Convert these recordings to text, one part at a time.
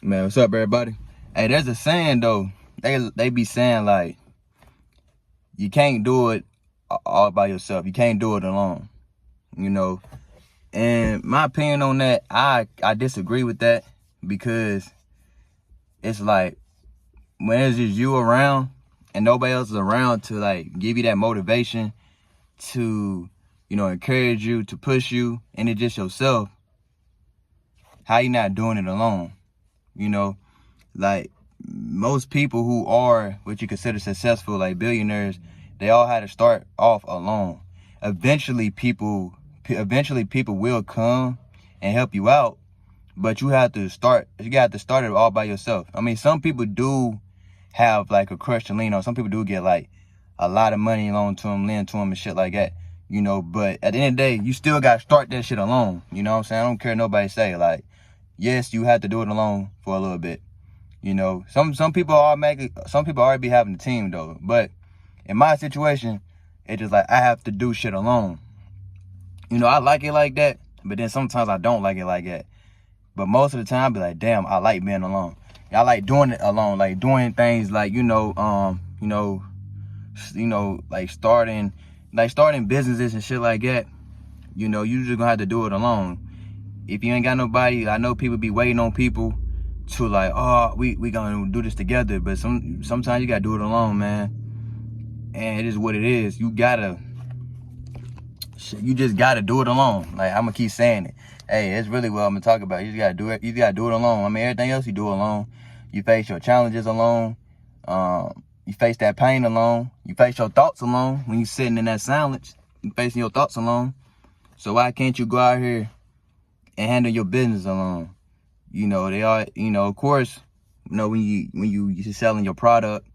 Man, what's up, everybody? Hey, there's a saying though. They be saying like you can't do it all by yourself. You can't do it alone. You know. And my opinion on that, I disagree with that because it's like when it's just you around and nobody else is around to like give you that motivation to, encourage you, to push you, and it's just yourself. How you not doing it alone? Like most people who are what you consider successful, like billionaires, they all had to start off alone. Eventually people will come and help you out, but you got to start it all by yourself. I mean, some people do have like a crush to lean on. Some people do get like a lot of money loaned to them, lend to them and shit like that, but at the end of the day, you still got to start that shit alone. You know what I'm saying? I don't care what nobody say. Like, yes, you have to do it alone for a little bit. Some people already be having a team though, but in my situation, it's just like I have to do shit alone. I like it like that, but then sometimes I don't like it like that. But most of the time, I be like, damn, I like being alone. I like doing it alone, like doing things like like starting businesses and shit like that. You just gonna have to do it alone. If you ain't got nobody, I know people be waiting on people to like, oh, we gonna do this together, but sometimes you gotta do it alone, man. And it is what it is. You just gotta do it alone. Like, I'm gonna keep saying it. Hey, it's really what I'm gonna talk about. You just gotta do it. You gotta do it alone. I mean, everything else you do alone. You face your challenges alone. You face that pain alone. You face your thoughts alone. When you sitting in that silence, you facing your thoughts alone. So why can't you go out here and handle your business alone? They are, of course, when you selling your product,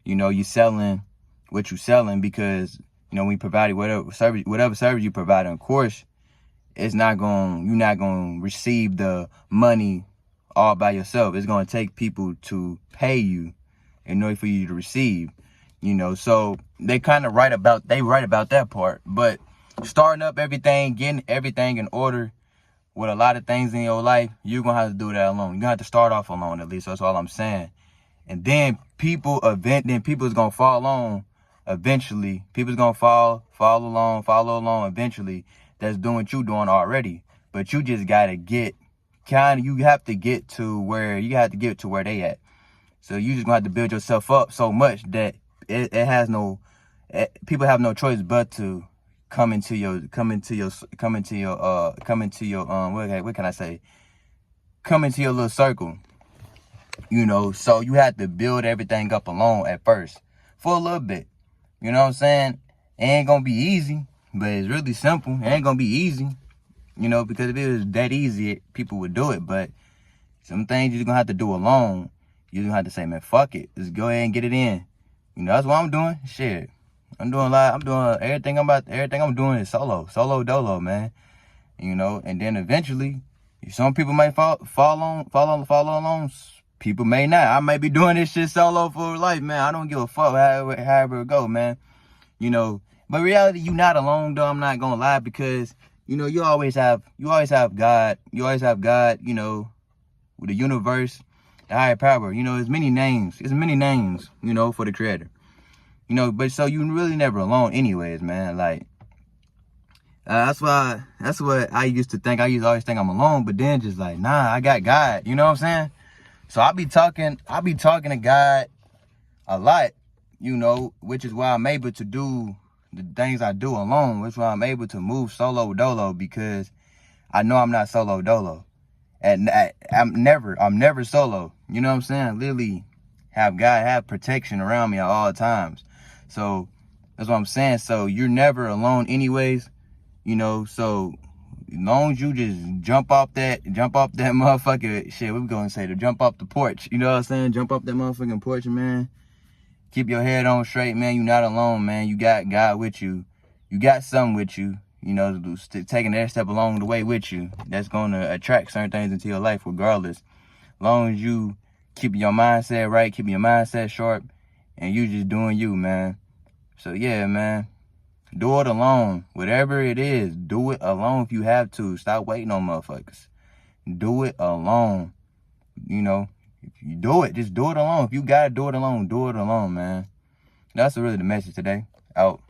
you selling what you selling because, when you provide whatever service you provide, of course, you're not going to receive the money all by yourself. It's going to take people to pay you in order for you to receive, so they kind of write about that part, but starting up everything, getting everything in order, with a lot of things in your life, you're going to have to do that alone. You're going to have to start off alone, at least. That's all I'm saying. And then people's going to fall on eventually. People's going to follow along eventually. That's doing what you're doing already. But you just got to you have to get to where they at. So you just going to have to build yourself up so much that people have no choice but to come into your little circle, so you have to build everything up alone at first for a little bit. You know what I'm saying? It ain't gonna be easy, but it's really simple. It ain't gonna be easy, because if it was that easy, people would do it. But some things you're gonna have to do alone. You're gonna have to say, man, fuck it, just go ahead and get it in. That's what I'm doing. Shit, I'm doing everything I'm doing is solo dolo, man. And then eventually, some people might follow along. People may not. I may be doing this shit solo for life, man. I don't give a fuck however it go, man. But reality, you not alone though. I'm not gonna lie, because you always have God. You always have God. With the universe, the higher power. There's many names. For the Creator. But so you really never alone anyways, man. Like, that's what I used to think. I used to always think I'm alone, but then just like, nah, I got God. You know what I'm saying? So I be talking to God a lot, which is why I'm able to do the things I do alone, which is why I'm able to move solo dolo, because I know I'm not solo dolo. And I'm never solo. You know what I'm saying? Literally have protection around me at all times. So that's what I'm saying. So you're never alone anyways, so as long as you just jump off that motherfucker shit, what we gonna say, to jump off the porch, you know what I'm saying? Jump off that motherfucking porch, man. Keep your head on straight, man. You're not alone, man. You got God with you. You got something with you, taking that step along the way with you. That's gonna attract certain things into your life regardless. As long as you keep your mindset right, keep your mindset sharp, and you just doing you, man. So yeah, man. Do it alone. Whatever it is, do it alone if you have to. Stop waiting on motherfuckers. Do it alone. you do it. Just do it alone. If you gotta do it alone, man. That's really the message today. Out.